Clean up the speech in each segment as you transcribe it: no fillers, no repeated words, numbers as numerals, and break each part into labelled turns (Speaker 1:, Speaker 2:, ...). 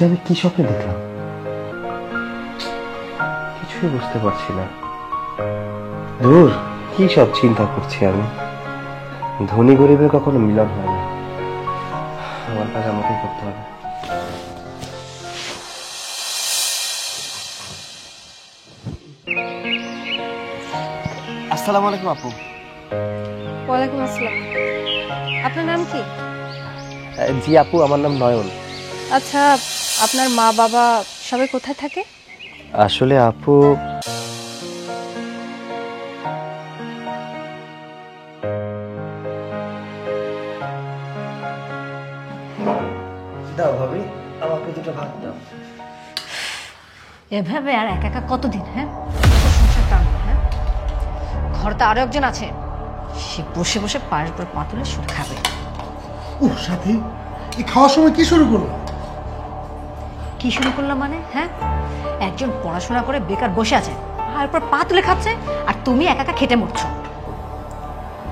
Speaker 1: এটা আমি কি স্বপ্নে দেখলাম? কিছুই বুঝতে পারছি না। দূর, কি সব চিন্তা করছি আমি। ধনী গরিবের কখনো মিলন হয় না। আমার কাজ আমাকেই করতে হবে। আসসালামু আলাইকুম আপু।
Speaker 2: ওয়ালাইকুম আসসালাম। আপনার নাম কি?
Speaker 1: জি আপু, আমার নাম নয়ন।
Speaker 2: আচ্ছা, আপনার মা বাবা সবাই কোথায় থাকে?
Speaker 1: আসলে আপু, দাও ভাবি, আমাকে দুটো ভাত দাও।
Speaker 3: এভাবে আর একা একা কতদিন? হ্যাঁ, সংসার টানবে? হ্যাঁ, ঘরতে আরো একজন আছে, সে বসে বসে পায়ের উপর পা তুলে শুধু খাবে।
Speaker 4: ওহ সাথী, এই খাওয়ার সময় কি শুরু করলো?
Speaker 3: কি শুরু করলাম মানে? হ্যাঁ, একজন পড়াশোনা করে বেকার বসে আছে, পায়ের উপর পা তুলে খাচ্ছে, আর তুমি একা একা খেটে মরছো।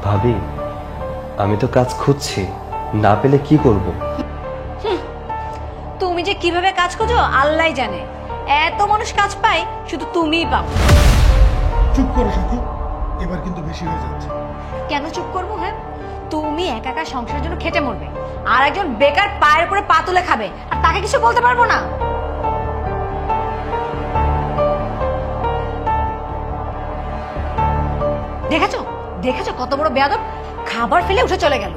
Speaker 1: ভাবি, আমি তো কাজ খুঁজছি, না পেলে কি করব?
Speaker 3: তুমি যে কিভাবে কাজ খোঁজো আল্লাহই জানে। এত মানুষ কাজ পায়, শুধু তুমিই পাও।
Speaker 4: চুপ করো সাথী, এবার কিন্তু বেশি হয়ে যাচ্ছে।
Speaker 3: কেন চুপ করবো? হ্যাঁ, তুমি একা একা সংসারের জন্য খেটে মরবে, আর একজন বেকার পায়ের উপরে পা তুলে খাবে, আর তাকে কিছু বলতে পারবো না? দেখেছো দেখেছো কত বড় বেয়াদব, খাবার ফেলে উঠে চলে গেল।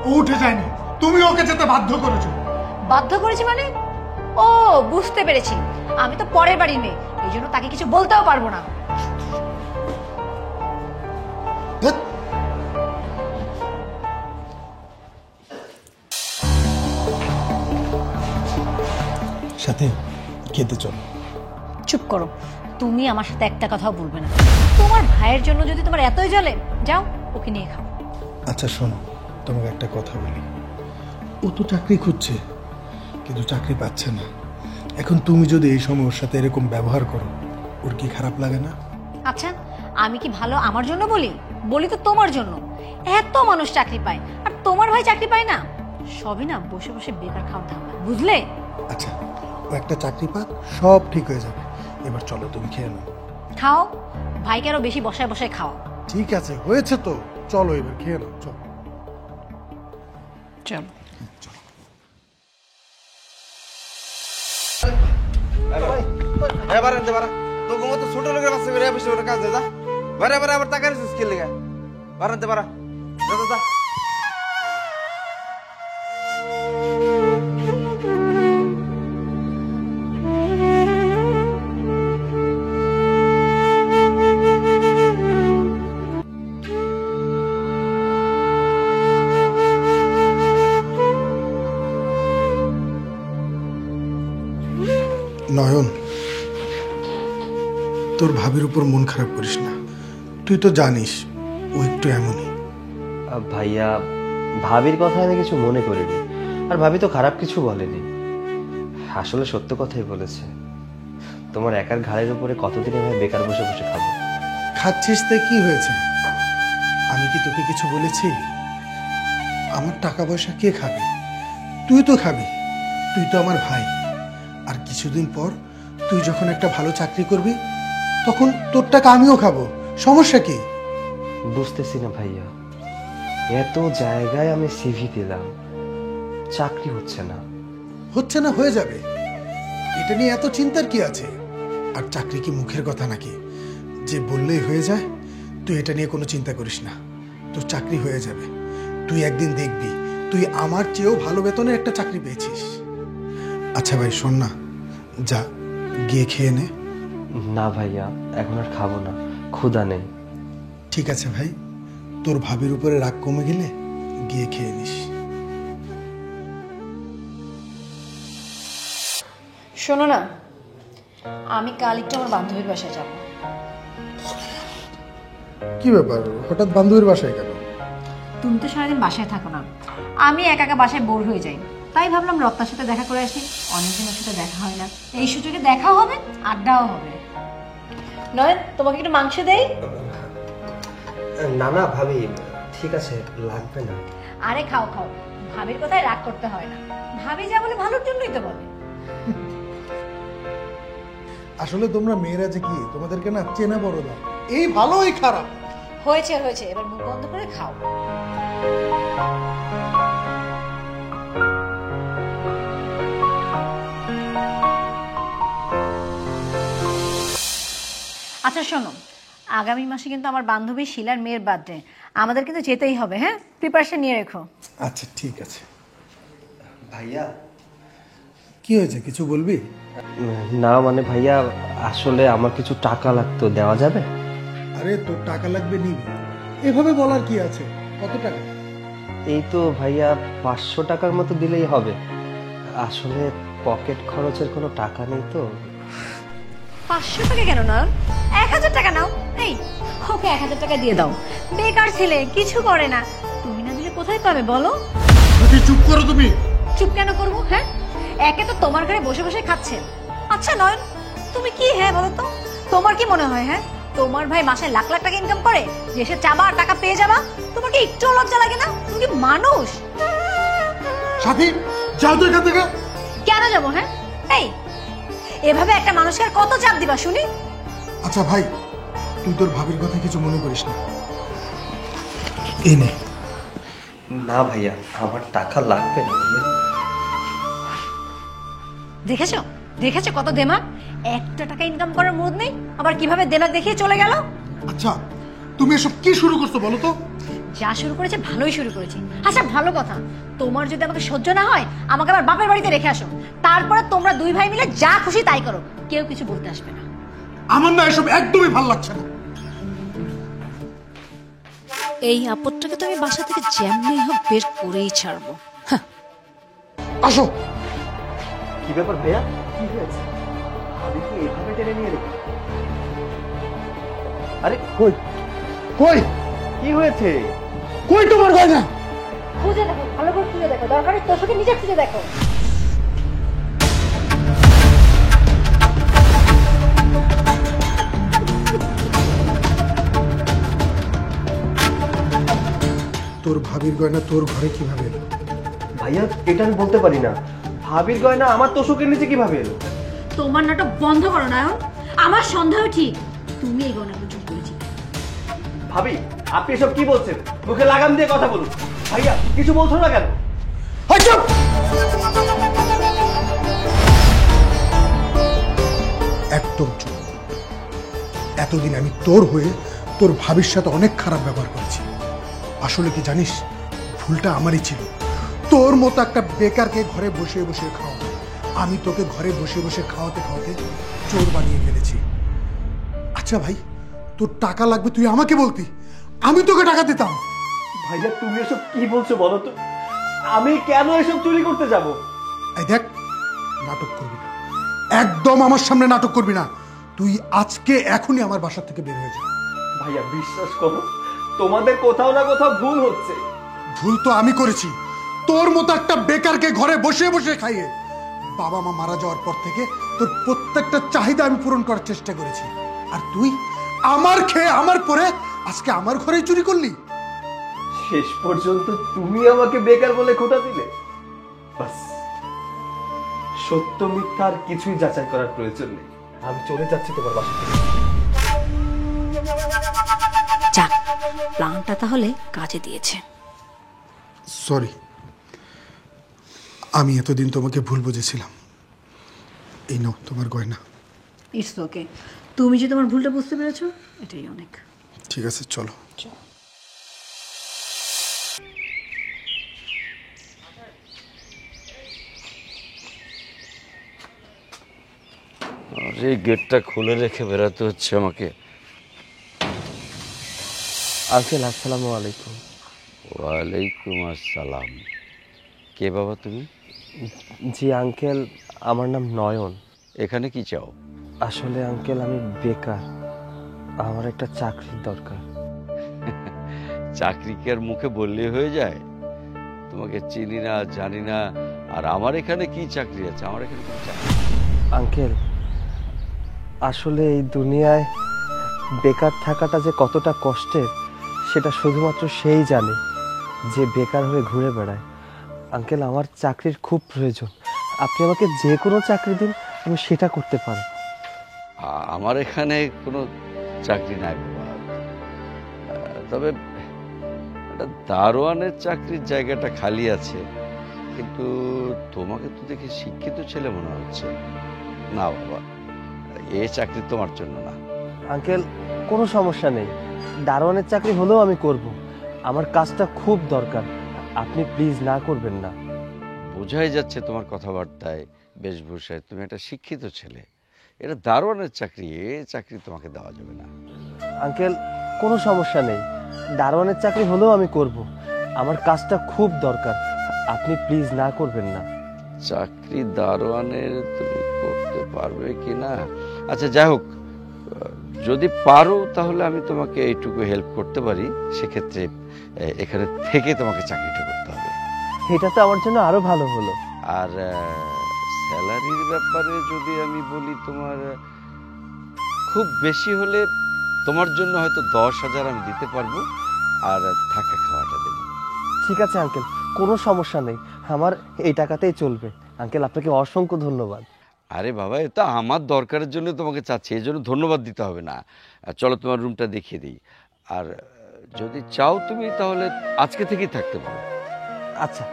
Speaker 4: ও উঠে যায়নি, তুমি ওকে যেতে বাধ্য করেছো।
Speaker 3: বাধ্য করেছি মানে? ও, বুঝতে পেরেছি, আমি তো পরের বাড়ির মেয়ে, এই জন্য তাকে কিছু বলতেও পারবো না।
Speaker 4: ধ্যাৎ, সাথী খেতে চলো।
Speaker 3: চুপ করো, তুমি আমার সাথে একটা কথাও বলবে না। তোমার ভাইয়ের জন্য যদি তোমার এতই জ্বলে, যাও ওকে নিয়ে খাও।
Speaker 4: আচ্ছা শোনো, তোমাকে একটা কথা বলি। ও তো চাকরি খুঁজছে, কিন্তু চাকরি পাচ্ছে না। এখন তুমি যদি এই সময় ওর সাথে এরকম ব্যবহার করো, ওর কি খারাপ লাগে না?
Speaker 3: আচ্ছা, আমি কি ভালো আমার জন্য বলি? বলি তো তোমার জন্য। এত মানুষ চাকরি পায়, আর তোমার ভাই চাকরি পায় না। সবই না বসে বসে বেকার খাওয়া ধান্দা, বুঝলে?
Speaker 4: আচ্ছা, ও একটা চাকরি পাক, সব ঠিক হয়ে যাবে। এবার চলো, তুমি খেয়ে নাও।
Speaker 3: খাও, ভাইকে আরো বেশি বসায় বসায় খাও।
Speaker 4: ঠিক আছে, হয়েছে তো, চলো এবার খেয়ে নাও, চলো।
Speaker 3: চলো।
Speaker 5: এবার আনতে পারা তো মতো ছোট লোকের বাচ্চা করে অফিসে ওরা কাজ যা বারে বারে আবার টাকা নিছিস কি লেগে বার আনতে পারা যা যা যা
Speaker 4: নয়ন, তোর ভাবির উপর মন খারাপ করিস না। তুই তো জানিস ও একটু এমনই।
Speaker 1: ভাইয়া, ভাবির কথা আমি কিছু মনে করিনি, আর ভাবি তো খারাপ কিছু বলেনি। আসলে সত্য কথাই বলেছে। তোমার একার ঘাড়ের উপরে কতদিন আমি বেকার বসে বসে খাবো?
Speaker 4: খাচ্ছিস তাই কি হয়েছে? আমি কি তোকে কিছু বলেছি? আমার টাকা পয়সা কে খাবে? তুই তো খাবি, তুই তো আমার ভাই। আর কিছুদিন পর তুই যখন একটা ভালো চাকরি করবি, তখন তোর টাকা আমিও খাবো। সমস্যা কি?
Speaker 1: বুঝতেছি না ভাইয়া, এত জায়গায় আমি সিভি দিলাম, চাকরি হচ্ছে না।
Speaker 4: হচ্ছে না, হয়ে যাবে। এটা নিয়ে এত চিন্তার কি আছে? আর চাকরি কি মুখের কথা নাকি যে বললেই হয়ে যায়? তুই এটা নিয়ে কোনো চিন্তা করিস না, তোর চাকরি হয়ে যাবে। তুই একদিন দেখবি তুই আমার চেয়েও ভালো বেতনের একটা চাকরি পেয়েছিস। আচ্ছা ভাই শোন না, যা গিয়ে খেয়ে নে।
Speaker 1: না ভাইয়া, এখন আর খাবো না, ক্ষুধা নেই।
Speaker 4: ঠিক আছে ভাই, তোর ভাবির উপরে রাগ কমে গেলে গিয়ে খেয়ে নিস।
Speaker 3: শোনো না, আমি কাল একটু আমার বান্ধবীর বাসায় যাব।
Speaker 4: কি ব্যাপার, হঠাৎ বান্ধবীর বাসায় কেন?
Speaker 3: তুমি তো সারাদিন বাসায় থাকো না, আমি একা একা বাসায় বোর হয়ে যাই, তাই ভাবলাম রত্নার সাথে দেখা করে আসি। অনেকদিন ওর সাথে দেখা হয় না, এই সুযোগে দেখাও হবে, আড্ডাও হবে। নয়ন, তোমাকে একটু মাংস দেই?
Speaker 1: না না ভাবি, ঠিক আছে, লাগবে না।
Speaker 3: আরে খাও খাও, ভাবির কথায় রাগ করতে হয় না। ভাবি যা বলে ভালোর জন্যই তো বলে।
Speaker 4: আসলে তোমরা মেয়েরা যে কি, তোমাদেরকে না চেনা বড় না, এই ভালো এই খারাপ।
Speaker 3: হয়েছে হয়েছে, এবার মুখ বন্ধ করে খাও। আচ্ছা শোনো, আগামী মাসে কিন্তু আমার বান্ধবী শিলার মেয়ের বার্থডে, আমাদের কিন্তু যেতেই হবে। হ্যাঁ, প্রিপারেশন নিয়ে রেখো।
Speaker 4: আচ্ছা ঠিক আছে।
Speaker 1: ভাইয়া
Speaker 4: কি হয়েছে, কিছু বলবি?
Speaker 1: না মানে ভাইয়া, আসলে আমার কিছু টাকা লাগতো, দেওয়া যাবে?
Speaker 4: আরে তোর টাকা লাগবে নিবি, এভাবে বলার কি আছে? কত টাকা?
Speaker 1: এই তো ভাইয়া 500 টাকার মতো দিলেই হবে। আসলে পকেট খরচের কোনো টাকা নেই তো।
Speaker 3: 500 টাকা কেন না, 1000 টাকা নাও। এই ওকে 1000 টাকা দিয়ে দাও, বেকার ছেলে, কিছু করে না। তুমি না দিলে কোথায় পাবে বলো?
Speaker 4: চুপ করো তুমি।
Speaker 3: চুপ কেন করবো? হ্যাঁ, একে তো তোমার ঘরে বসে বসে খাচ্ছে। আচ্ছা নয়ন, তুমি কি হ্যাঁ বলো তো, তোমার কি মনে হয় হ্যাঁ তোমার ভাই মাসে লাখ লাখ টাকা ইনকাম করে, যে সে চাবা আর টাকা পেয়ে যাবা? তোমার কি একটু লজ্জা লাগে না? তুমি কি মানুষ?
Speaker 4: সাথী যাও তো এখান থেকে।
Speaker 3: কেন যাবো? হ্যাঁ, এই এভাবে একটা মানুষকে আর কত চাপ দিবা শুনি?
Speaker 4: আচ্ছা ভাই, তুই তোর ভাবির কথা কিছু মনে করিস না, এই নে।
Speaker 1: না ভাইয়া, আমার টাকা লাগবে না ভাইয়া।
Speaker 3: দেখেছো দেখেছো কত দেমাগ, একটা টাকা ইনকাম করার মুড নেই, আবার কিভাবে দেমাগ দেখিয়ে চলে গেল।
Speaker 4: আচ্ছা তুমি এসব কি শুরু করছো বলো তো?
Speaker 3: যা শুরু করেছে ভালোই শুরু করেছে। আচ্ছা ভালো কথা, তোমার যদি আমাকে সহ্য না হয় আমাকে আবার বাপের বাড়িতে রেখে আসো, তারপরে তোমরা দুই ভাই মিলে যা খুশি তাই করো, কেউ কিছু বলতে আসবে না।
Speaker 4: আমার না এসব একদমই ভালো লাগছে না।
Speaker 3: এই আপদটাকে তো আমি বাসা থেকে যেমনি হোক বের করেই ছাড়বো।
Speaker 4: আসো।
Speaker 1: কি ব্যাপার ভাইয়া, কি হয়েছে? আমি কি এভাবে টেনে নিয়ে রেখে? আরে
Speaker 4: কই কই
Speaker 1: কি হয়েছে?
Speaker 4: কই তোমার গয়না?
Speaker 3: খুঁজে দেখো, ভালো করে খুঁজে দেখো, দরকারে তোষকে নিজে খুঁজে দেখো।
Speaker 4: তোর ভাবির গয়না তোর ঘরে কিভাবে এলো?
Speaker 1: ভাইয়া এটা আমি বলতে পারি না। ভাবির গয়না আমার তোষকের নিচে কিভাবে এলো?
Speaker 3: তোমার নাটক বন্ধ করো নায়ন, আমার সন্দেহ ঠিক, তুমি এই গণনা চুপ করেছি।
Speaker 1: ভাবি আপনি এসব কি বলছেন? মুখে লাগাম দিয়ে কথা বলুন। ভাইয়া কিছু বলছো না কেন?
Speaker 4: হয় চুপ! একদম চুপ। এতদিন আমি তোর হয়ে তোর ভাবির সাথে অনেক খারাপ ব্যবহার করেছি। আসলে কি জানিস, ভুলটা আমারই ছিল। তোর মতো একটা বেকারকে ঘরে বসে বসে খাওয়া, আমি তোকে ঘরে বসে বসে খাওয়াতে খাওয়াতে চোর বানিয়ে ফেলেছি। আচ্ছা ভাই, তোর টাকা লাগবে তুই আমাকে বলতি, আমি তোকে টাকা দিতাম।
Speaker 1: ভাইয়া তুমি এসব কি বলছো বলো তো? আমি কেন এসব চুরি করতে যাব?
Speaker 4: এই দেখ, নাটক করবি না, একদম আমার সামনে নাটক করবি না। তুই আজকে এখনই আমার বাসা থেকে বের হয়ে যা।
Speaker 1: ভাইয়া বিশ্বাস করো, তোমাদের কোথাও না কোথাও ভুল হচ্ছে।
Speaker 4: ভুল তো আমি করেছি, তোর মতো একটা বেকারকে ঘরে বসে বসে খাইয়ে। বাবা মা মারা যাওয়ার পর থেকে তোর প্রত্যেকটা চাহিদা আমি পূরণ করার চেষ্টা করেছি, আর তুই আমার খেয়ে আমার পরে আজকে আমার ঘরেই চুরি করলি।
Speaker 1: শেষ পর্যন্ত তুমি আমাকে বেকার বলে খোঁটা দিলে। বাস, সত্য মিথ্যা আর কিছুই যাচাই করার প্রয়োজন নেই। আমি চলে যাচ্ছি তোমার বাসা থেকে।
Speaker 3: যাক, প্ল্যানটা তাহলে কাজে দিয়েছে।
Speaker 4: সরি, আমি এতদিন তোমাকে ভুল বুঝেছিলাম। এই নাও তোমার গয়না।
Speaker 3: ইটস ওকে, তুমি যে তোমার ভুলটা বুঝতে পেরেছো এটাই অনেক।
Speaker 4: ঠিক আছে চলো।
Speaker 6: এই গেটটা খুলে রেখে বেরোতে হচ্ছে আমাকে।
Speaker 1: আঙ্কেল আসসালামু আলাইকুম।
Speaker 6: ওয়ালাইকুম আসসালাম। কে বাবা তুমি?
Speaker 1: জি আঙ্কেল, আমার নাম নয়ন।
Speaker 6: এখানে কি চাও?
Speaker 1: আসলে আঙ্কেল আমি বেকার, আমার একটা চাকরির দরকার।
Speaker 6: চাকরি কি আর মুখে বললেই হয়ে যায়? তোমাকে চিনি না, জানি না, আর আমার এখানে কি চাকরি আছে? আমার এখানে কি চাকরি?
Speaker 1: আঙ্কেল আসলে এই দুনিয়ায় বেকার থাকাটা যে কতটা কষ্টের সেটা শুধুমাত্র সেই জানে যে বেকার হয়ে ঘুরে বেড়ায়। আঙ্কেল আমার চাকরির খুব প্রয়োজন, আপনি আমাকে যে কোনো চাকরি দিন, আমি সেটা করতে পারবো।
Speaker 6: আমার এখানে কোনো চাকরি নাই বাবা। তবে একটা দারোয়ানের চাকরির জায়গাটা খালি আছে, কিন্তু তোমাকে তো দেখে শিক্ষিত ছেলে মনে হচ্ছে। না বাবা, এই চাকরি তোমার জন্য না।
Speaker 1: আঙ্কেল, কোনো সমস্যা নেই, দারোয়ানের চাকরি হলেও আমি করব। আমার কাজটা খুব দরকার, আপনি প্লিজ না করবেন না।
Speaker 6: বোঝাই যাচ্ছে তোমার কথাবার্তায়, বেশভূষায় তুমি একটা শিক্ষিত ছেলে। এটা দারোয়ানের চাকরি, এ চাকরি তোমাকে দেওয়া যাবে না।
Speaker 1: আঙ্কেল, কোনো সমস্যা নেই, দারোয়ানের চাকরি হলেও আমি করব। আমার কাজটা খুব দরকার, আপনি প্লিজ না করবেন না।
Speaker 6: চাকরি দারোয়ানের তুমি করতে পারবে কি না? আচ্ছা যাই হোক, যদি পারো তাহলে আমি তোমাকে এইটুকু হেল্প করতে পারি। সেক্ষেত্রে এখানে থেকে তোমাকে চাকরিটা করতে হবে।
Speaker 1: এটা তো আমার জন্য আরো ভালো হলো।
Speaker 6: আর স্যালারির ব্যাপারে যদি আমি বলি, তোমার খুব বেশি হলে তোমার জন্য হয়তো 10,000 আমি দিতে পারবো, আর থাকা খাওয়াটা দেবো।
Speaker 1: ঠিক আছে আঙ্কেল, কোনো সমস্যা নেই, আমার এই টাকাতেই চলবে। আঙ্কেল, আপনাকে অসংখ্য ধন্যবাদ।
Speaker 6: আরে বাবা, এটা আমার দরকারের জন্য তোমাকে চাচ্ছি, এই জন্য ধন্যবাদ দিতে হবে না। চলো তোমার রুমটা দেখিয়ে দিই। আর যদি চাও তুমি তাহলে আজকে থেকেই থাকতে পারো।
Speaker 1: আচ্ছা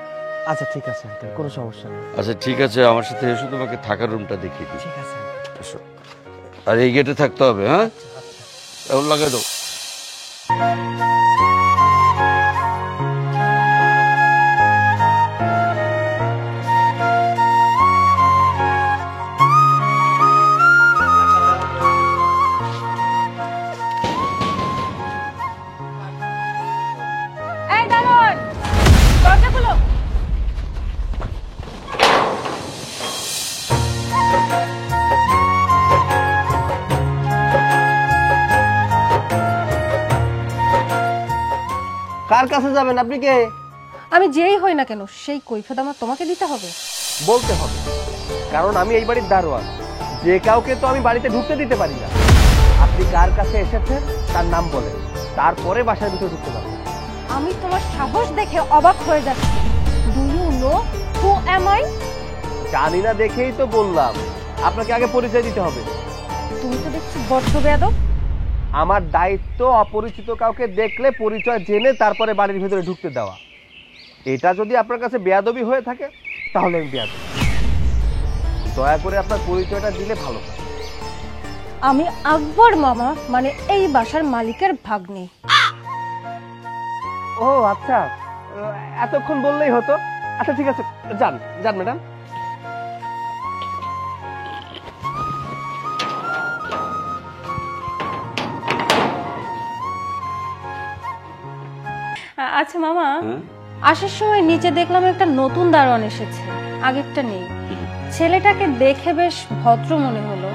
Speaker 1: আচ্ছা, ঠিক আছে আঙ্কেল, কোনো সমস্যা নেই।
Speaker 6: আচ্ছা ঠিক আছে, আমার সাথে এসো, তোমাকে থাকার রুমটা দেখিয়ে দিই।
Speaker 1: ঠিক আছে আঙ্কেল।
Speaker 6: এসো। আর এই গেটে থাকতে হবে, হ্যাঁ? এখন লাগাই দাও।
Speaker 2: এই দারোয়ান, দরজা খুলো।
Speaker 1: কার কাছে যাবেন? আপনি কে?
Speaker 2: আমি যেই হই না কেন, সেই কৈফিয়ত আমার তোমাকে দিতে হবে?
Speaker 1: বলতে হবে, কারণ আমি এই বাড়ির দারোয়ান। যে কাউকে তো আমি বাড়িতে ঢুকতে দিতে পারি না। আপনি কার কাছে এসেছেন তার নাম বলেন, তারপরে বাসার ভিতরে ঢুকতে পারবেন।
Speaker 2: আমি তোমার সাহস দেখে অবাক হয়ে যাচ্ছি। Do you know who am I?
Speaker 1: জানি না দেখেই তো বললাম, আপনাকে আগে পরিচয় দিতে হবে।
Speaker 2: তুমি তো দেখছি বড্ড বেয়াদব।
Speaker 1: আমার দায়িত্ব অপরিচিত কাউকে দেখলে পরিচয় জেনে তারপরে বাড়ির ভিতরে ঢুকতে দেওয়া। এটা যদি আপনার কাছে বেয়াদবি হয়ে থাকে তাহলে আমি বেয়াদব। দয়া করে আপনার পরিচয়টা দিলে ভালো হয়।
Speaker 2: আমি আকবর মামা, মানে এই বাসার মালিকের ভাগ্নি।
Speaker 1: ও আচ্ছা, এতক্ষণ বললেই হতো। আচ্ছা ঠিক আছে, যান যান ম্যাডাম।
Speaker 2: আচ্ছা মামা,
Speaker 6: হ্যাঁ?
Speaker 2: আসার সময় নিচে দেখলাম একটা নতুন দারোয়ান এসেছে, আগেরটা নেই। ছেলেটাকে দেখে বেশ ভদ্র মনে হলো,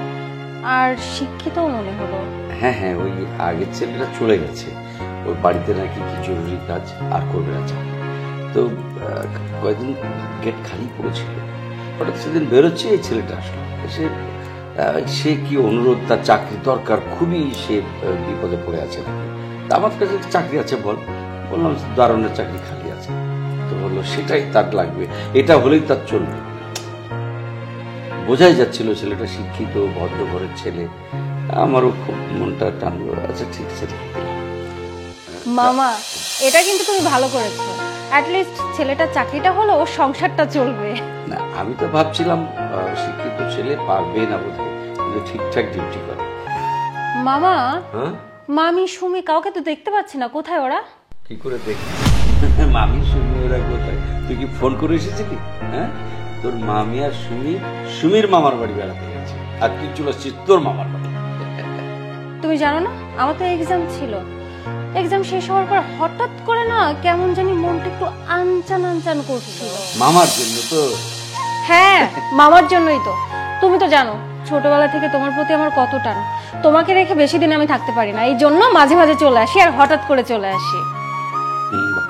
Speaker 2: আর শিক্ষিতও মনে হলো।
Speaker 6: হ্যাঁ হ্যাঁ, ওই আগের ছেলেটা চলে গেছে, ওই বাড়িতে নাকি কি জরুরি কাজ আর করবে না চায়। তো কয়েকদিন গেট খালি পড়েছিল, হঠাৎ সেদিন বেরোচ্ছে এই ছেলেটা আসলো। সে কি অনুরোধ, তার চাকরি দরকার, খুবই সে বিপদে পড়ে আছে নাকি। তা আমার কাছে চাকরি আছে বল, বললাম দারোয়ানের চাকরি খালি আছে। তো বললো সেটাই তার লাগবে, এটা হলেই তার চলবে। বোঝাই যাচ্ছিল ছেলেটা শিক্ষিত ভদ্র ঘরের ছেলে। আমারও খুব মনটা টানলো। আচ্ছা ঠিক আছে, রেখে দিলাম।
Speaker 2: মামা, এটা কিন্তু তুমি ভালো করেছো। অ্যাটলিস্ট ছেলেটার চাকরিটা হলো, ওর সংসারটা চলবে।
Speaker 6: না, আমি তো ভাবছিলাম শিক্ষিত ছেলে পারবে না বোধহয়, কিন্তু ঠিকঠাক ডিউটি করে।
Speaker 2: মামা,
Speaker 6: হ্যাঁ,
Speaker 2: মামি সুমি কাউকে তো দেখতে পাচ্ছি না, কোথায় ওরা?
Speaker 6: কি করে দেখি? মামি সুমি ওরা কোথায়? তুই কি ফোন করে এসেছিলি? হ্যাঁ, তোর মামি আর সুমির মামার বাড়ি বেড়াতে গেছে, আর তুই চলে আসছিস তোর মামার বাড়ি।
Speaker 2: তুমি জানো না, আমার তো এক্সাম ছিল। এক্সাম শেষ হওয়ার পর হঠাৎ করে না কেমন জানি মনটা একটু আনচান আনচান করছিল।
Speaker 6: মামার জন্য তো?
Speaker 2: হ্যাঁ, মামার জন্যই তো। তুমি তো জানো ছোটবেলা থেকে তোমার প্রতি আমার কত টান। তোমাকে রেখে বেশি দিন আমি থাকতে পারি না, এই জন্য মাঝে মাঝে চলে আসি, আর হঠাৎ করে চলে আসি।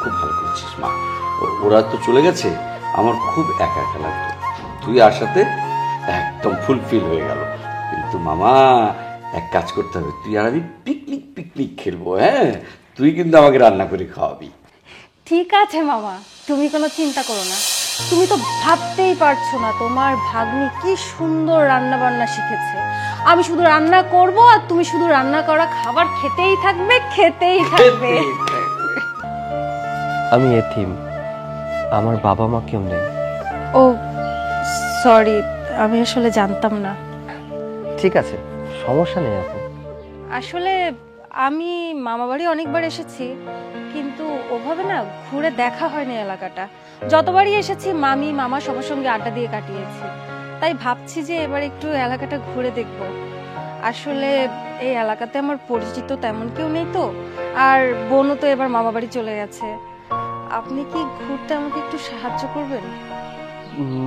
Speaker 6: খুব ভালো করেছিস মা। ওরা তো চলে গেছে, আমার খুব একা একা লাগতো। তুই আসাতে একদম ফুলফিল হয়ে গেল। কিন্তু মামা, এক কাজ করতে হবে, তুই আর আমি পিকনিক খেলবো। হ্যাঁ, তুই কিন্তু আমাকে রান্না করে খাওয়াবি।
Speaker 2: ঠিক আছে মামা, তুমি কোনো চিন্তা করো না। তুমি তো ভাবতেই পারছো না তোমার ভাগ্নি কি সুন্দর রান্না বান্না শিখেছে। আমি শুধু রান্না করব আর তুমি শুধু রান্না করা খাবার খেতেই থাকবে, খেতেই থাকবে।
Speaker 1: আমি এতিম, আমার বাবা মা কেউ নেই।
Speaker 2: ও সরি, আমি আসলে জানতাম না।
Speaker 1: ঠিক আছে, সমস্যা নেই আপু।
Speaker 2: আসলে আমি মামাবাড়ি অনেকবার এসেছি, কিন্তু ওভাবে না ঘুরে দেখা হয়নি এলাকাটা। যতবারই এসেছি মামি মামা সবার সঙ্গে আড্ডা দিয়ে কাটিয়েছি, তাই ভাবছি যে এবার একটু এলাকাটা ঘুরে দেখব। আসলে এই এলাকাতে আমার পরিচিত তেমন কেউ নেই তো, আর বোনও তো এবার মামাবাড়ি চলে গেছে। আপনি কি ঘুরতে আমাকে একটু সাহায্য করবেন?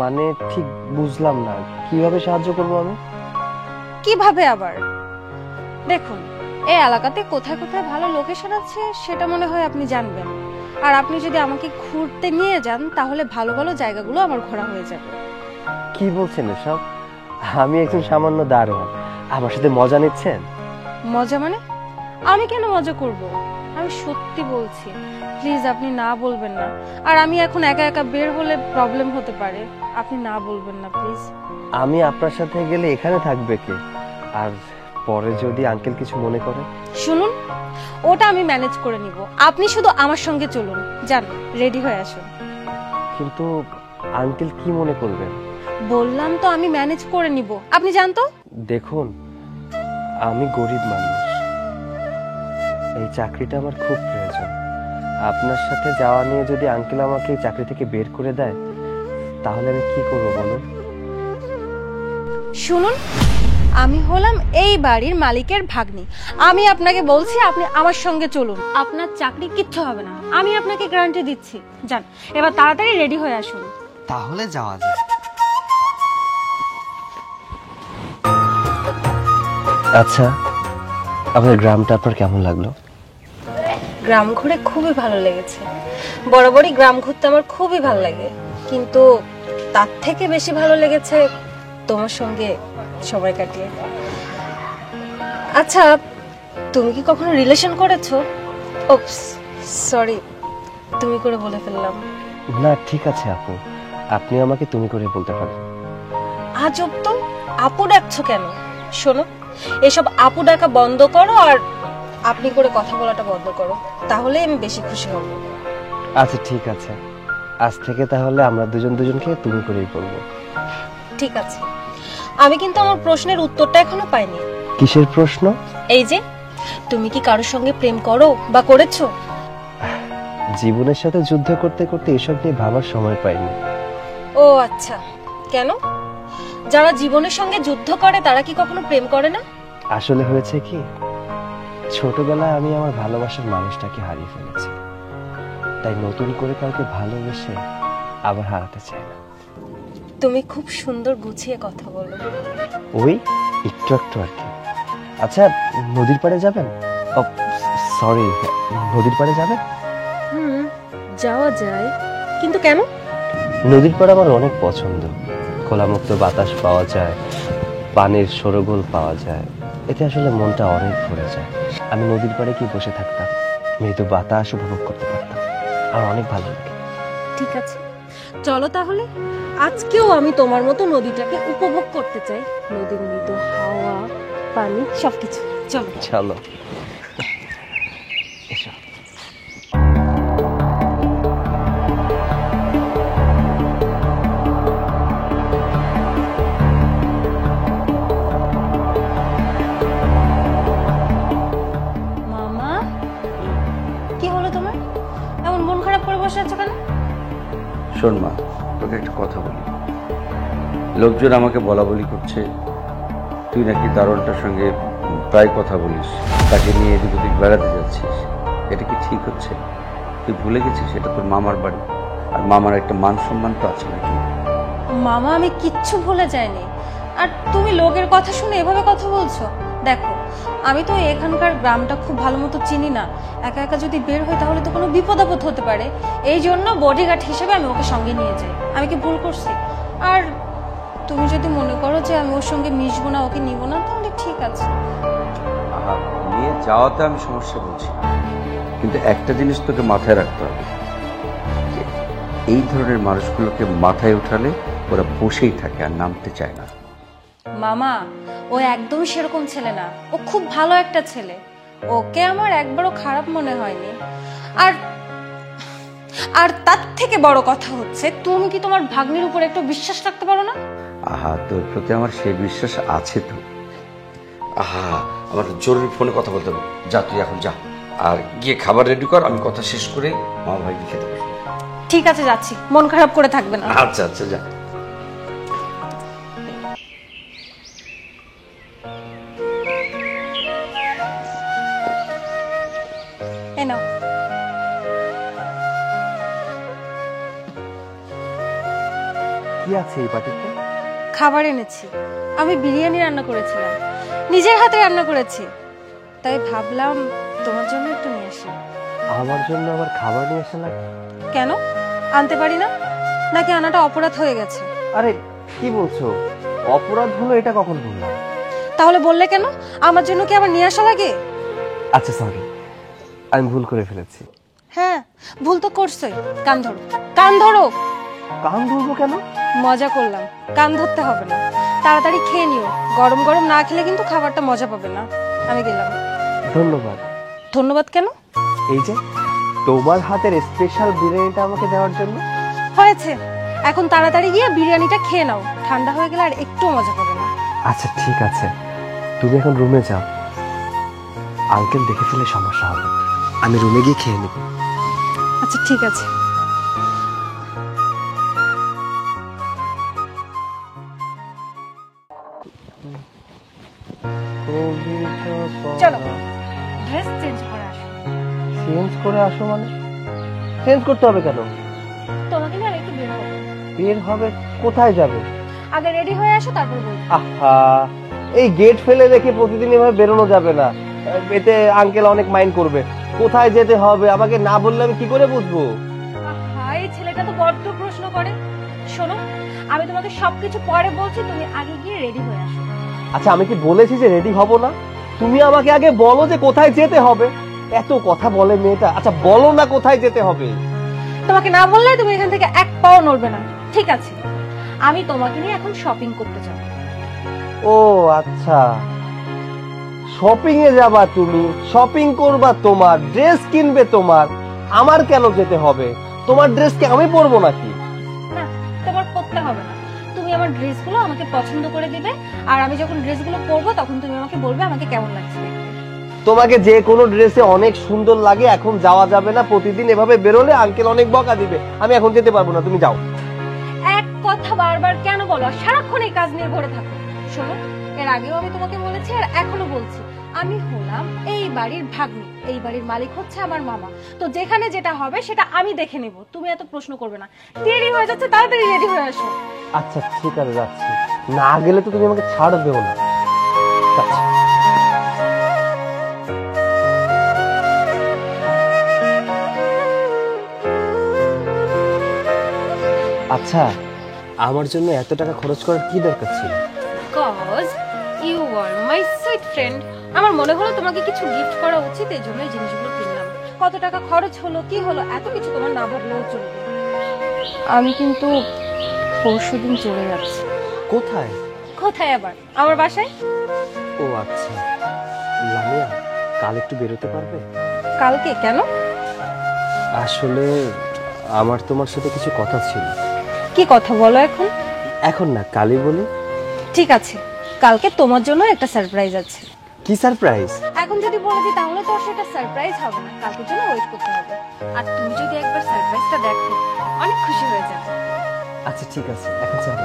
Speaker 1: মানে ঠিক বুঝলাম না, কিভাবে সাহায্য করবো আমি?
Speaker 2: কিভাবে আবার? দেখুন, এই এলাকাতে কোথায় কোথায় ভালো লোকেশন আছে সেটা মনে হয় আপনি জানবেন। আর আপনি যদি আমাকে ঘুরতে নিয়ে যান তাহলে ভালো ভালো জায়গাগুলো আমার ঘোরা হয়ে যাবে।
Speaker 1: কি বলছেন এসব? আমি একজন সামান্য দারোয়ান, আমার সাথে মজা নিচ্ছেন?
Speaker 2: মজা মানে? আমি কেন মজা করব? আমি সত্যি বলছি, প্লিজ আপনি না বলবেন না। আর আমি এখন একা একা বের হলে প্রবলেম হতে পারে, আপনি না বলবেন না প্লিজ।
Speaker 1: আমি আপনার সাথে গেলে এখানে থাকবে কে? আর পরে যদি আঙ্কেল কিছু মনে করে?
Speaker 2: শুনুন, ওটা আমি ম্যানেজ করে নিব, আপনি শুধু আমার সঙ্গে চলুন। যান, রেডি হয়ে আসুন।
Speaker 1: কিন্তু আঙ্কেল কি মনে করবেন?
Speaker 2: বললাম তো আমি ম্যানেজ করে নিব, আপনি যান তো।
Speaker 1: দেখুন, আমি গরিব মানুষ, এই চাকরিটা আমার খুব প্রয়োজন। আপনার সাথে যাওয়া নিয়ে যদি আঙ্কেল আমাকে এই চাকরি থেকে বের করে দেয় তাহলে আমি কি করবো বলুন?
Speaker 2: শুনুন, আমি হলাম এই বাড়ির মালিকের ভাগ্নি। আমি আপনাকে বলছি আপনি আমার সঙ্গে চলুন, আপনার চাকরি কিচ্ছু হবে না, আমি আপনাকে গ্যারান্টি দিচ্ছি। যান, এবার তাড়াতাড়ি রেডি হয়ে আসুন।
Speaker 1: তাহলে যাওয়া যায়। আচ্ছা, আপনার গ্রামটা আপনার কেমন লাগলো?
Speaker 2: গ্রাম ঘুরে খুবই ভালো লেগেছে। বরাবরই গ্রাম ঘুরতে আমার খুবই ভালো লাগে, কিন্তু তার থেকে বেশি ভালো লেগেছে তোমার সঙ্গে সময় কাটিয়ে। আচ্ছা, তুমি কি কখনো রিলেশন করেছো? ওপস, সরি, তুমি করে বলে ফেললাম।
Speaker 1: না ঠিক আছে আপু, আপনি আমাকে তুমি করে বলতে পারেন।
Speaker 2: আজব তো, আপু ডাকছো কেন? শোনো, এসব আপু ডাকা বন্ধ করো আর আপনি করে কথা বলাটা বন্ধ করো, তাহলে আমি বেশি খুশি হব।
Speaker 1: আচ্ছা ঠিক আছে, আজ থেকে তাহলে আমরা দুজন দুজনকে তুমি করেই বলবো।
Speaker 2: ঠিক আছে, আমি কিন্তু আমার প্রশ্নের উত্তরটা এখনো পাইনি।
Speaker 1: কিসের প্রশ্ন?
Speaker 2: এই যে, তুমি কি কারোর সঙ্গে প্রেম করো বা করেছো?
Speaker 1: জীবনের সাথে যুদ্ধ করতে করতে এসব নিয়ে ভাবার সময় পাইনি।
Speaker 2: ও আচ্ছা, কেন? যারা জীবনের সঙ্গে যুদ্ধ করে তারা কি কখনো প্রেম করে না?
Speaker 1: আসলে হয়েছে কি, ছোটবেলায় আমি আমার ভালোবাসার মানুষটাকে হারিয়ে ফেলেছি, তাই নতুন করে কাউকে ভালোবেসে আবার হারাতে চাই না।
Speaker 2: তুমি খুব সুন্দর গুছিয়ে কথা বলো।
Speaker 1: ওই একটু একটু আর কি। আচ্ছা, নদীর পাড়ে যাবেন? সরি, নদীর পাড়ে যাবেন?
Speaker 2: যাওয়া যায়, কিন্তু কেন?
Speaker 1: নদীর পাড়ে আমার অনেক পছন্দ। খোলামুক্ত বাতাস পাওয়া যায়, পানির সরগোল পাওয়া যায়, এতে আসলে মনটা অনেক ভরে যায়। আমি নদীর পাড়ে কি বসে থাকতাম, মৃদু বাতাস উপভোগ করতে পারতাম, আমার অনেক ভালো লাগে।
Speaker 2: ঠিক আছে, চলো তাহলে। আজকেও আমি তোমার মতো নদীটাকে উপভোগ করতে চাই, নদীর মৃদু হাওয়া, পানি, সবকিছু। চলো
Speaker 1: চলো এসো।
Speaker 2: মামা, কি হলো তোমার? এমন মন খারাপ করে বসে আছো কেন?
Speaker 6: শোন মা, তোকে একটা কথা বলি। লোকজন আমাকে বলা বলি করছে তুই নাকি দারোয়ানটার সঙ্গে প্রায় কথা বলিস, তাকে নিয়ে এদিক ওদিক বেড়াতে যাচ্ছিস। এটা কি ঠিক হচ্ছে? তুই ভুলে গেছিস এটা তোর মামার বাড়ি, আর মামার একটা মান সম্মান তো আছে নাকি?
Speaker 2: মামা, আমি কিচ্ছু ভুলে যাইনি। আর তুমি লোকের কথা শুনে এভাবে কথা বলছো? দেখো, আমি তো এখানকার গ্রামটা খুব ভালো মতো চিনি না। একা একা যদি বের হই তাহলে তো কোনো বিপদ আপদ হতে পারে, এই জন্য বডিগার্ড হিসেবে আমি ওকে সঙ্গে নিয়ে যাই। আমি কি ভুল করছি? আর তুমি যদি মনে করো যে আমি ওর সঙ্গে মিশবো না, ওকে নিব না, তাহলে ঠিক আছে।
Speaker 6: নিয়ে যাওয়াতে আমি সমস্যা বলছি, কিন্তু একটা জিনিস তোকে মাথায় রাখতে হবে, যে এই ধরনের মানুষগুলোকে মাথায় উঠালে ওরা বসেই থাকে আর নামতে চায় না।
Speaker 2: মামা ও একদম সেরকম ছেলে না, ও খুব ভালো একটা ছেলে, ওকে আমার একবারও খারাপ মনে হয়নি। আর আর তার থেকে বড় কথা হচ্ছে, তুমি কি তোমার ভাগ্নির উপর একটু বিশ্বাস রাখতে পারো না?
Speaker 6: আহা, তোর প্রতি আমার সেই বিশ্বাস আছে তো। আহা, আমার জরুরি ফোনে কথা বলতে হবে, যা তুই এখন যা, আর গিয়ে খাবার রেডি কর, আমি কথা শেষ করে মামা ভাইকে খেতে পারবো।
Speaker 2: ঠিক আছে, যাচ্ছি, মন খারাপ করে থাকবে না।
Speaker 6: আচ্ছা আচ্ছা, যা।
Speaker 2: এই নাও।
Speaker 1: কি আছে এই বাটিতে?
Speaker 2: খাবার এনেছি, আমি বিরিয়ানি রান্না করেছিলাম, নিজের হাতে রান্না করেছি, তাই ভাবলাম তোমার জন্য একটু নিয়ে আসি।
Speaker 1: আমার জন্য আবার খাবার নিয়ে আসা লাগে?
Speaker 2: কেন, আনতে পারি না নাকি আনাটা অপরাধ হয়ে গেছে?
Speaker 1: আরে কি বলছো, অপরাধ হলো এটা কখন বললাম?
Speaker 2: তাহলে বললে কেন? আমার জন্য কি আবার নিয়ে আসা লাগে?
Speaker 1: আচ্ছা সরি, আমি ভুল করে ফেলেছি।
Speaker 2: হ্যাঁ, ভুল তো করছোই। কান ধরো, কান ধরো।
Speaker 1: কান ধরবো কেন?
Speaker 2: মজা করলাম, কান ধরতে হবে না। তাড়াতাড়ি খেয়ে নিও, গরম গরম না খেলে কিন্তু খাবারটা মজা পাবে না। আমি গেলাম।
Speaker 1: ধন্যবাদ।
Speaker 2: ধন্যবাদ কেন?
Speaker 1: এই যে তোমার হাতের স্পেশাল বিরিয়ানিটা আমাকে দেওয়ার জন্য।
Speaker 2: হয়েছে, এখন তাড়াতাড়ি গিয়ে বিরিয়ানিটা খেয়ে নাও, ঠান্ডা হয়ে গেলে আর একটু মজা পাবে না।
Speaker 1: আচ্ছা ঠিক আছে, তুমি এখন রুমে যাও, আঙ্কেল দেখে ফেলে সমস্যা হবে, আমি রুমে গিয়ে খেয়ে নেব।
Speaker 2: আচ্ছা ঠিক আছে। চলো, ড্রেস চেঞ্জ করে আসো।
Speaker 1: চেঞ্জ করে আসো মানে? চেঞ্জ করতে হবে কেন?
Speaker 2: তোমাকে না একটু বের হবে।
Speaker 1: বের হবে? কোথায় যাবে?
Speaker 2: আগে রেডি হয়ে আসো, তারপর বলবো।
Speaker 1: আহা, এই গেট ফেলে রেখে প্রতিদিন এভাবে বেরোনো যাবে না, এতে আঙ্কেল অনেক মাইন্ড করবে। কোথায় যেতে হবে আমাকে না বললে আমি কি করে বুঝবো?
Speaker 2: আহা, এই ছেলেটা তো বড্ড প্রশ্ন করে। শোনো, আমি তোমাকে সবকিছু পরে বলছি, তুমি আগে গিয়ে রেডি হয়ে আসো।
Speaker 1: আচ্ছা আমি কি বলেছি যে রেডি হব না? তুমি আমাকে আগে বলো যে কোথায় যেতে হবে। এত কথা বলে মেয়েটা। আচ্ছা বলো না কোথায় যেতে হবে।
Speaker 2: তোমাকে না বললে তুমি এখান থেকে এক পাও নড়বে না, ঠিক আছে? আমি তোমাকে নিয়ে এখন শপিং করতে যাব।
Speaker 1: ও আচ্ছা, শপিং এ যাবা তুমি, শপিং করবা তোমার, ড্রেস কিনবে তোমার, আমার কেন যেতে হবে? তোমার ড্রেস কি আমি পরবো নাকি?
Speaker 2: না, তোমার পরতে হবে না। তুমি আমার ড্রেসগুলো আমাকে পছন্দ করে দিবে, আর আমি যখন ড্রেসগুলো পরবো তখন তুমি আমাকে বলবে আমাকে কেমন লাগছে দেখতে।
Speaker 1: তোমাকে যে কোনো ড্রেসে অনেক সুন্দর লাগে, এখন যাওয়া যাবে না, প্রতিদিন এভাবে বেরোলে আঙ্কেল অনেক বকা দিবে, আমি এখন যেতে পারবো না, তুমি যাও।
Speaker 2: এক কথা বারবার কেন বলো? সারাক্ষণ এই কাজ নিয়ে ভরে থাকো। শোনো, এর আগেও আমি তোমাকে বলেছি আর এখনো বলছি, আমি হলাম এই বাড়ির ভাগ্নি, এই বাড়ির মালিক হচ্ছে আমার মামা। তো যেখানে যেটা হবে সেটা আমি দেখে নেব, তুমি এত প্রশ্ন করবে না। দেরি হয়ে যাচ্ছে, তাড়াতাড়ি রেডি হয়ে আসো।
Speaker 1: আচ্ছা ঠিক আছে, যাচ্ছি। না গেলে তো তুমি আমাকে ছাড় দেও না। যাচ্ছি। আচ্ছা, আমার জন্য এত টাকা খরচ করার কি দরকার ছিল?
Speaker 2: Cause you are my sweet friend. আমার মনে হলো তোমাকে কিছু গিফট করা উচিত, এই জন্য এই জিনিসগুলো কিনলাম। কত টাকা খরচ হলো, কি হলো, এত কিছু তোমার না ভাবলেও চলবে। আমি কিন্তু পরশুদিন চলে যাচ্ছি।
Speaker 1: কোথায়?
Speaker 2: কোথায় আবার? আমার বাসায়।
Speaker 1: ও আচ্ছা, লামিয়া কাল একটু বেরোতে পারবে?
Speaker 2: কালকে? কেন?
Speaker 1: আসলে আমার তোমার সাথে কিছু কথা ছিল।
Speaker 2: কি কথা বলো এখন?
Speaker 1: এখন না, কালই বলি।
Speaker 2: ঠিক আছে, কালকে তোমার জন্য একটা সারপ্রাইজ আছে।
Speaker 1: কি সারপ্রাইজ?
Speaker 2: এখন যদি বলে দিই তাহলে তো আর সেটা সারপ্রাইজ হবে না, কালকের জন্য ওয়েট করতে হবে। আর তুমি যদি একবার সারপ্রাইজটা দেখো, অনেক খুশি হয়ে যাবে।
Speaker 1: আচ্ছা ঠিক আছে, এখন চলো।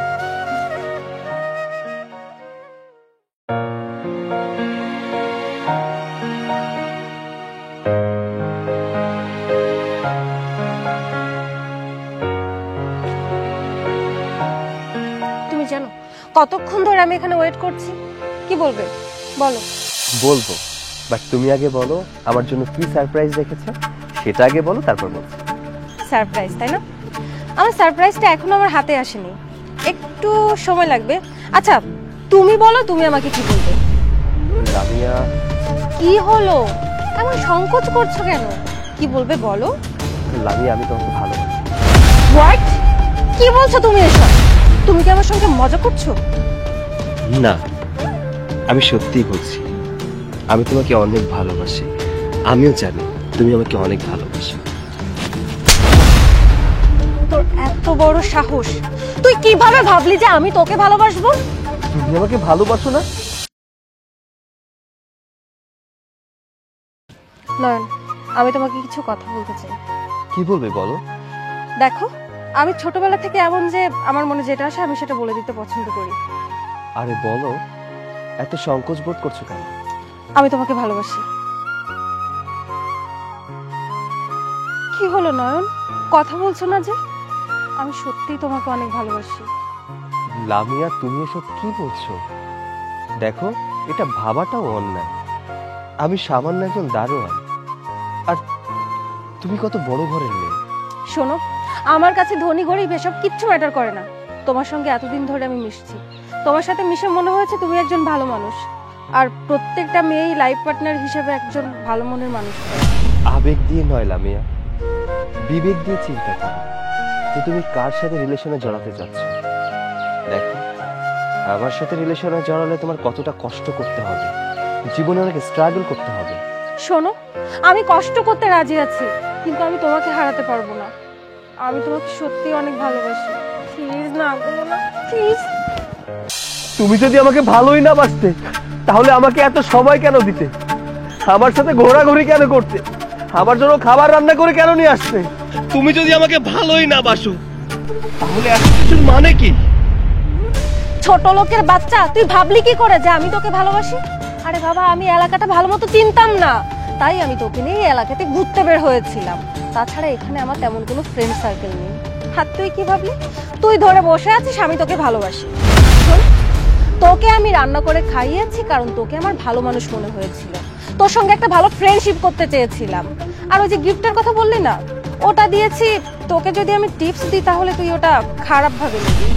Speaker 2: তুমি জানো কতক্ষণ ধরে আমি এখানে ওয়েট করছি? কি বলবে বলো?
Speaker 1: বলবো, বাট তুমি আগে বলো আমার জন্য কি সারপ্রাইজ রেখেছো, সেটা আগে বলো, তারপর বলবো।
Speaker 2: সারপ্রাইজ, তাই না? আমার সারপ্রাইজটা এখনো আমার হাতে আসেনি, একটু সময় লাগবে। আচ্ছা তুমি বলো, তুমি আমাকে কি বলবে?
Speaker 1: লামিয়া।
Speaker 2: কি হলো, এমন সংকোচ করছো কেন? কি বলবে বলো?
Speaker 1: লামিয়া, আমি তোমাকে ভালোবাসি।
Speaker 2: হোয়াট? কি বলছো তুমি এসব? তুমি কি আমার সঙ্গে মজা করছো?
Speaker 1: না, আমি সত্যিই বলছি, আমি তোমাকে অনেক ভালোবাসি। আমিও জানি তুমি আমাকে অনেক ভালোবাসো।
Speaker 2: তোর এত বড় সাহস! তুই কিভাবে ভাবলি যে আমি তোকে ভালোবাসবো?
Speaker 1: তুমি আমাকে ভালোবাসো না?
Speaker 2: নয়ন, আমি তোমাকে কিছু কথা বলতে চাই।
Speaker 1: কি বলবে বলো?
Speaker 2: দেখো, আমি ছোটবেলা থেকে এমন যে আমার মনে যেটা আসে আমি সেটা বলে দিতে পছন্দ করি।
Speaker 1: আরে বলো, এত সংকোচ বোধ করছো কেন?
Speaker 2: আমি তোমাকে ভালোবাসি। কি হলো নয়ন, কথা বলছো না যে? আমি সত্যিই তোমাকে অনেক ভালোবাসি।
Speaker 1: লামিয়া, তুমি এসব কি বলছো? দেখো, এটা ভাবাটাও অন্যায়। আমি সামান্য একজন দারোয়ান, আর তুমি কত বড় ঘরের মেয়ে।
Speaker 2: শোনো, আমার কাছে ধনী গরিব এসব কিচ্ছু ম্যাটার করে না। তোমার সঙ্গে এতদিন ধরে আমি মিশছি, তোমার সাথে মিশে মনে হয়েছে তুমি একজন ভালো মানুষ। আর প্রত্যেকটা মেয়েই লাইফ পার্টনার হিসেবে একজন ভালো মনের মানুষ।
Speaker 1: আবেগ দিয়ে নয় লামিয়া, বিবেক দিয়ে চিন্তা করো যে তুমি কার সাথে রিলেশনে জড়াতে যাচ্ছ। দেখো, আমার সাথে রিলেশনে জড়ালে তোমার কতটা কষ্ট করতে হবে, জীবনে অনেক স্ট্রাগল করতে হবে।
Speaker 2: শোনো, আমি কষ্ট করতে রাজি আছি, কিন্তু আমি তোমাকে হারাতে পারবো না। আমি তোমাকে সত্যি অনেক ভালোবাসি। প্লিজ না করো না, প্লিজ।
Speaker 1: তুমি যদি আমাকে ভালোই না বাসতে, তাহলে আমাকে এত সময় কেন দিতে? আমার সাথে ঘোরাঘুরি কেন করতে? আমার জন্য খাবার রান্না করে কেন নিয়ে আসতে? তুমি যদি আমাকে ভালোই না বাসো, তাহলে এত কিছুর মানে কি?
Speaker 2: ছোট লোকের বাচ্চা, তুই ভাবলি কি করে যে আমি তোকে ভালোবাসি? আরে বাবা, আমি এলাকাটা ভালো মতো চিনতাম না, তাই আমি তোকে নিয়ে এই এলাকাতে ঘুরতে বের হয়েছিলাম। তাছাড়া এখানে আমার তেমন কোনো ফ্রেন্ড সার্কেল নেই। আর তুই কি ভাবলি? তুই ধরে বসে আছিস আমি তোকে ভালোবাসি। শোন, তোকে আমি রান্না করে খাইয়েছি কারণ তোকে আমার ভালো মানুষ মনে হয়েছিল। তোর সঙ্গে একটা ভালো ফ্রেন্ডশিপ করতে চেয়েছিলাম। আর ওই যে গিফটের কথা বললি না, ওটা দিয়েছি তোকে। যদি আমি টিপস দিই তাহলে তুই ওটা খারাপ ভাবে নিবি,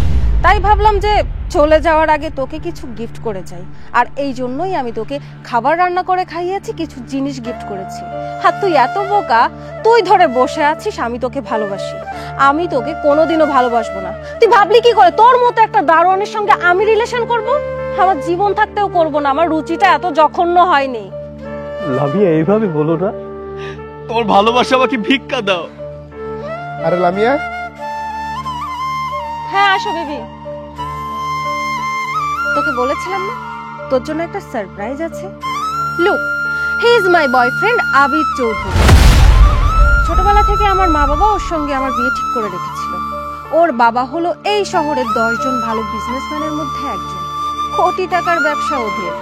Speaker 2: তাই ভাবলাম যে চলে যাওয়ার আগে তোকে কিছু গিফট করে যাই। আর এই জন্যই আমি তোকে খাবার রান্না করে খাইয়েছি, কিছু জিনিস গিফট করেছি। আর তুই এত বোকা, তুই ধরে বসে আছিস আমি তোকে ভালোবাসি। আমি তোকে কোনোদিনও ভালোবাসবো না। তুই ভাবলি কি করে তোর মতো একটা দারোয়ানের সঙ্গে আমি রিলেশন করব? আমার জীবন থাকতেও করব না। আমার রুচিটা এত জঘন্য হয়নি।
Speaker 1: লামিয়া, এইভাবে বলো না, তোমার ভালোবাসা আমাকে ভিক্ষা দাও।
Speaker 4: আরে লামিয়া,
Speaker 2: হ্যাঁ আসো বেবি। তোকে বলেছিলাম না তোর জন্য একটা সারপ্রাইজ আছে। Look, he is my boyfriend Abid Chowdhury. ছোটবেলা থেকে আমার মা বাবা ওর সঙ্গে আমার বিয়ে ঠিক করে রেখেছিল। ওর বাবা হলো এই শহরের 10 জন ভালো বিজনেসম্যানের মধ্যে একজন। কোটি টাকার ব্যবসা ওদের,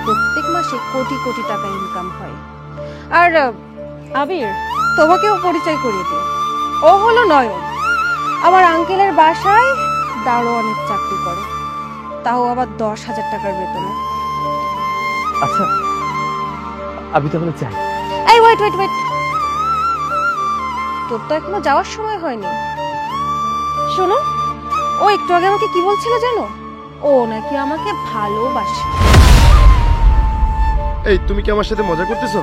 Speaker 2: প্রত্যেক মাসে কোটি কোটি টাকা ইনকাম হয়। আর আবির, তোমাকেও পরিচয় করিয়ে দিই, ও হলো নয়ন। আমার আঙ্কেলের বাসায় দারোয়ানের চাকরি করে, তাও আবার 10,000 টাকার বেতনে।
Speaker 1: আচ্ছা, আমি তাহলে যাই।
Speaker 2: এই ওয়েট ওয়েট ওয়েট, তোর তো এখনো যাওয়ার সময় হয়নি। শোনো, ও একটু আগে আমাকে কি বলছিল জানো? ও নাকি আমাকে ভালোবাসে।
Speaker 7: এই, তুমি কি আমার সাথে মজা করতেছো?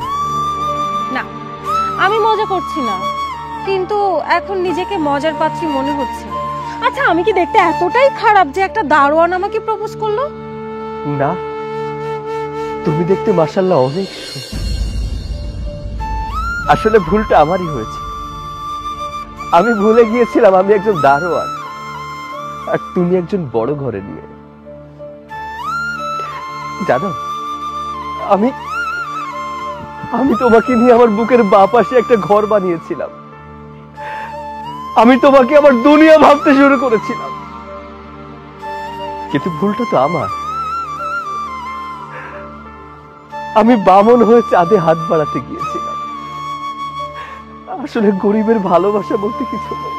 Speaker 2: না, আমি মজা করছি না, কিন্তু এখন নিজেকে মজার পাত্রী মনে হচ্ছে। আচ্ছা, আমি কি দেখতে এতটাই খারাপ যে একটা দারোয়ান আমাকে প্রপোজ করলো?
Speaker 1: না, তুমি দেখতে মাশাআল্লাহ অনেক সুন্দর। আসলে ভুলটা আমারই হয়েছে। আমি ভুলে গিয়েছিলাম আমি একজন দারোয়ান আর তুমি একজন বড় ঘরের মেয়ে। জানো, আমি আমি তোমাকে নিয়ে আমার বুকের বাঁ পাশে একটা ঘর বানিয়েছিলাম। আমি তোমাকে আমার দুনিয়া ভাবতে শুরু করেছিলাম, কিন্তু ভুলটা তো আমার। আমি বামন হয়ে চাঁদে হাত বাড়াতে গিয়েছিলাম। আসলে গরিবের ভালোবাসা বলতে কিছু নেই।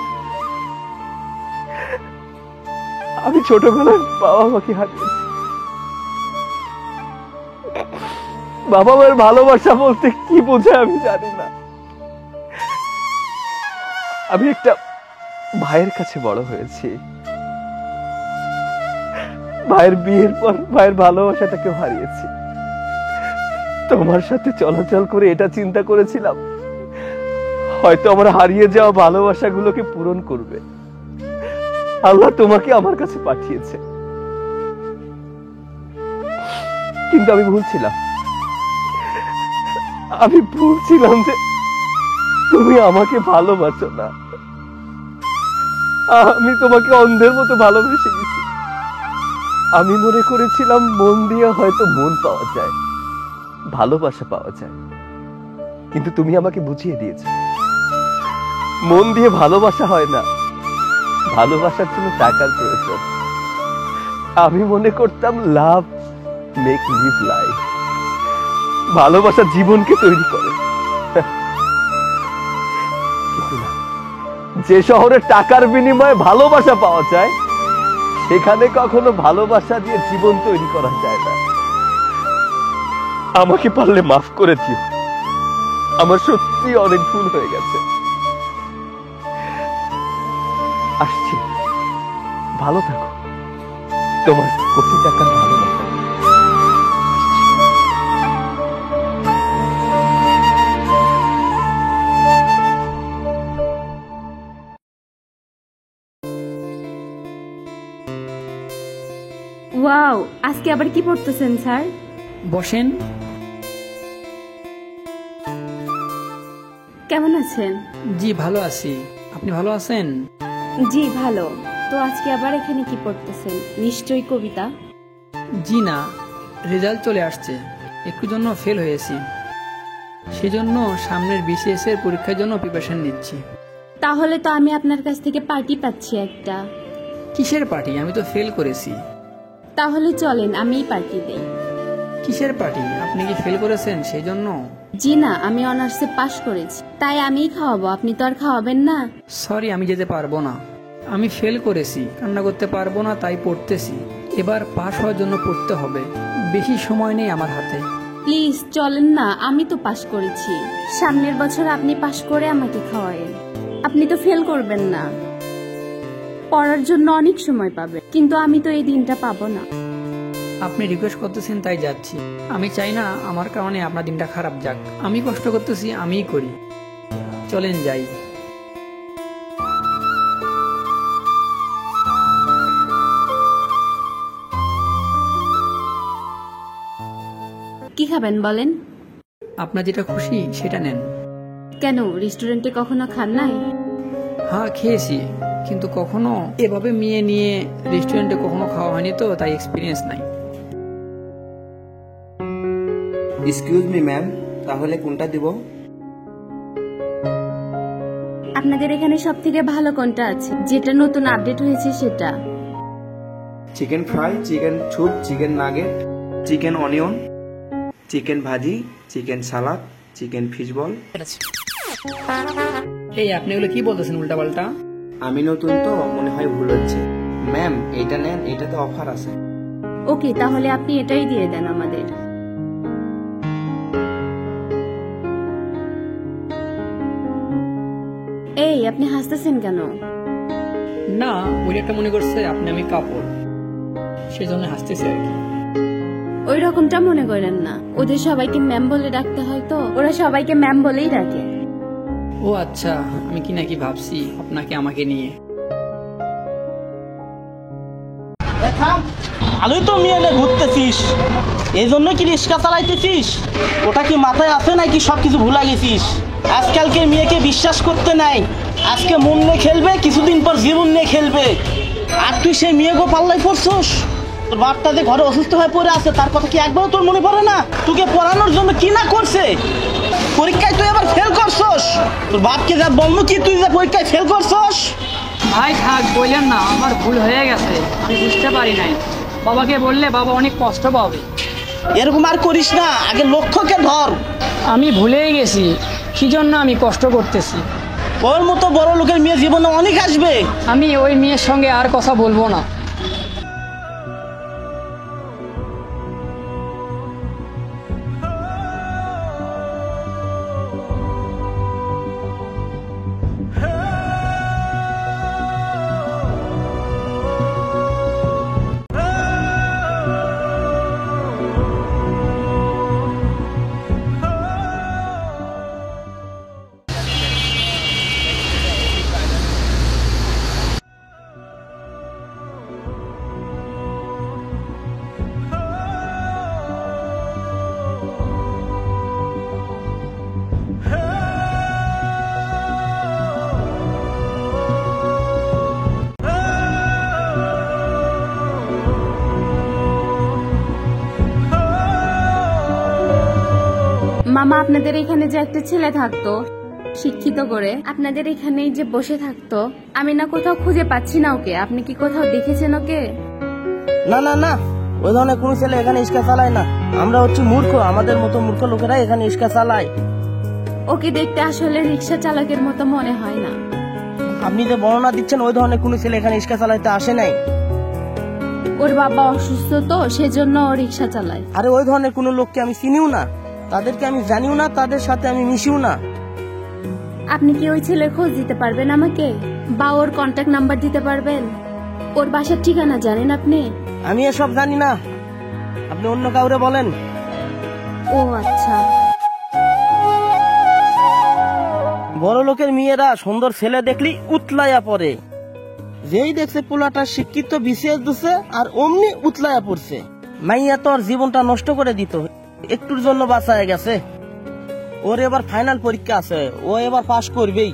Speaker 1: আমি ছোটবেলায় বাবা মাকে হারিয়েছি। বাবা মায়ের ভালোবাসা বলতে কি বোঝায় আমি জানি না। আমি একটা ভাইয়ের কাছে বড় হয়েছি। ভাইয়ের বিয়ের পর ভাইয়ের ভালোবাসাটাকে হারিয়েছি। তোমার সাথে চলাচল করে এটা চিন্তা করেছিলাম হয়তো আমার হারিয়ে যাওয়া ভালোবাসাগুলোকে পূরণ করবে, আল্লাহ তোমাকে আমার কাছে পাঠিয়েছে, কিন্তু আমি ভুলছিলাম যে তুমি আমাকে ভালোবাসো না। আমি তোমাকে অন্ধের মতো ভালোবেসে গেছি। আমি মনে করেছিলাম মন দিয়ে হয়তো মন পাওয়া যায়, ভালোবাসা পাওয়া যায়, কিন্তু তুমি আমাকে বুঝিয়ে দিয়েছো মন দিয়ে ভালোবাসা হয় না, ভালোবাসার জন্য টাকার প্রয়োজন। আমি মনে করতাম লাভ মেক লিভ লাইফ, ভালোবাসা জীবনকে তৈরি করে। কিন্তু না, যে শহরে টাকার বিনিময়ে ভালোবাসা পাওয়া যায় সেখানে কখনো ভালোবাসা দিয়ে জীবন তৈরি করা যায় না। আমাকে পারলে মাফ করে দিও, আমার সত্যি অনেক ভুল হয়ে গেছে। আসছি, ভালো থাকো, তোমার কোটি টাকার ভালোবাসা।
Speaker 2: ওয়াও, আজকে আবার কি পড়তেছেন স্যার?
Speaker 8: বসেন।
Speaker 2: কেমন আছেন?
Speaker 8: জি ভালো আছি, আপনি ভালো আছেন?
Speaker 2: জি ভালো। তো আজকে আবার এখানে কি পড়তেছেন? নিশ্চয়ই কবিতা।
Speaker 8: জি না, রেজাল্ট চলে আসছে, একটু জন্য ফেল হয়েছি, সেজন্য সামনের বিসিএস এর পরীক্ষার জন্য প্রিপারেশন নিচ্ছি।
Speaker 2: তাহলে তো আমি আপনার কাছ থেকে পার্টি পাচ্ছি একটা।
Speaker 8: কিসের পার্টি? আমি তো ফেল করেছি।
Speaker 2: তাহলে চলেন আমিই পার্টি দেই।
Speaker 8: কিসের পার্টি? আপনি কি ফেল করেছেন সেই জন্য?
Speaker 2: জি না, আমি অনার্সে পাশ করেছি, তাই আমিই খাওয়াবো, আপনি তো আর খাওয়াবেন না।
Speaker 8: সরি, আমি যেতে পারবো না, আমি ফেল করেছি, কান্না করতে পারবো না, তাই পড়তেছি। এবার পাশ হওয়ার জন্য পড়তে হবে, বেশি সময় নেই আমার হাতে।
Speaker 2: প্লিজ চলেন না, আমি তো পাশ করেছি, সামনের বছর আপনি পাশ করে আমাকে খাওয়ায়েন। আপনি তো ফেল করবেন না, পড়ার জন্য অনেক সময় পাবে, কিন্তু আমি তো এই দিনটা পাবো না।
Speaker 8: আপনি রিকোয়েস্ট করতেছেন তাই যাচ্ছি, আমি চাই না আমার কারণে আপনার দিনটা খারাপ যাক। আমি কষ্ট করতেছি, আমিই করি, চলেন যাই।
Speaker 2: কি খাবেন বলেন?
Speaker 8: আপনার যেটা খুশি সেটা নেন।
Speaker 2: কেন, রেস্টুরেন্টে কখনো খান নাই?
Speaker 8: হ্যাঁ খেয়েছি, কিন্তু কখনো এভাবে মেয়ে নিয়ে রেস্টুরেন্টে কখনো খাওয়া হয়নি, তো তাই এক্সপিরিয়েন্স নাই।
Speaker 5: এক্সকিউজ মি ম্যাম, তাহলে কোনটা দিব?
Speaker 2: আপনাদের এখানে সব থেকে ভালো কোনটা আছে, যেটা নতুন আপডেট হয়েছে সেটা?
Speaker 9: Chicken fry, chicken soup, chicken nugget, chicken onion, chicken bhaji, chicken salad, chicken fish ball.
Speaker 8: এই আপনি এগুলো কি বলতেছেন উল্টাপাল্টা?
Speaker 9: আমি নতুন তো মনে হয় ভুল হচ্ছে। ম্যাম এটা নেন, এটাতে অফার আছে।
Speaker 2: ওকে, তাহলে আপনি এটাই দিয়ে দেন আমাদের। এই আপনি হাসতেছেন কেন?
Speaker 8: না, ওই একটা মনে করছে আপনি আমি কাপড়, সেজন্য হাসতেছি আর কি।
Speaker 2: ওই রকমটা মনে করেন না, ওদের সবাইকে ম্যাম বলে ডাকতে হয়, তো ওরা সবাইকে ম্যাম বলেই ডাকে।
Speaker 8: ও আচ্ছা, আমি কি নাকি ভাবছি আপনাকে আমাকে নিয়ে।
Speaker 10: ভালোই তো মেয়ে নিয়ে ঘুরতেছিস, এই জন্য কি রিক্সা চালাইতেছিস? ওটা কি মাথায় আছে নাকি সব কিছু ভুলা গেছিস? আজকালকে মেয়েকে বিশ্বাস করতে নাই, আজকে মন নিয়ে খেলবে, কিছুদিন পর জীবন নিয়ে খেলবে। আর তুই সেই মেয়েকে পাল্লাই পড়ছস? তোর বাপটা যে ঘরে অসুস্থ হয়ে পড়ে আছে, তার কথা কি একবারও তোর মনে পড়ে না? তোকে পড়ানোর জন্য কি না করছে, পরীক্ষায় তুই এবার ফেল করছস। তোর বাপকে যা বললো কি তুই যে পরীক্ষায় ফেল করছস?
Speaker 8: ভাই থাক, বললেন না, আমার ভুল হয়ে গেছে, আমি বুঝতে পারি নাই। বাবাকে বললে বাবা অনেক কষ্ট পাবে।
Speaker 10: এরকম আর করিস না, আগে লক্ষ্যকে ধর।
Speaker 8: আমি ভুলেই গেছি, কি জন্য আমি কষ্ট করতেছি।
Speaker 10: ওর মতো বড় লোকের মেয়ে জীবনে অনেক আসবে।
Speaker 8: আমি ওই মেয়ের সঙ্গে আর কথা বলবো না।
Speaker 11: মামা আপনাদের এখানে যে একটা ছেলে থাকতো শিক্ষিত করে আপনাদের এখানেই যে বসে থাকতো, আমি না কোথাও খুঁজে পাচ্ছি না ওকে। আপনি কি কোথাও দেখেছেন ওকে?
Speaker 10: না না না, ওই ধরনের কোনো ছেলে এখানে রিক্সা চালায় না। আমরা হচ্ছে মূর্খ, আমাদের মতো মূর্খ লোকেরা এখানে রিক্সা চালায়।
Speaker 11: ওকে দেখতে আসলে রিক্সা চালকের মতো মনে হয় না।
Speaker 10: আপনি যে বর্ণনা দিচ্ছেন ওই ধরনের কোনো ছেলে এখানে রিক্সা চালাইতে আসে নাই।
Speaker 11: ওর বাবা অসুস্থ তো সেজন্য ও রিক্সা চালায়।
Speaker 10: আরে ওই ধরনের কোনো লোককে আমি চিনিও না, তাদেরকে আমি জানিও না, তাদের সাথে আমি মিশিও না।
Speaker 11: আপনি কি ওই ছেলের খোঁজ দিতে পারবেন আমাকে, বা ওর কন্ট্যাক্ট নাম্বার দিতে পারবেন? ওর বাসার ঠিকানা জানেন আপনি?
Speaker 10: আমি এসব জানি না, আপনি অন্য কাউরে বলেন।
Speaker 11: ও আচ্ছা।
Speaker 10: বড় লোকের মেয়েরা সুন্দর ছেলে দেখলি উতলাইয়া পড়ে, যেই দেখছে পোলাটা শিক্ষিত বিশেষ দিছে আর অমনি উতলাইয়া পড়ছে। মাইয়া তো ওর জীবনটা নষ্ট করে দিত, একটুর জন্য বাঁচায় গেছে। ওর এবার ফাইনাল পরীক্ষা আছে, ও এবার পাশ করবেই।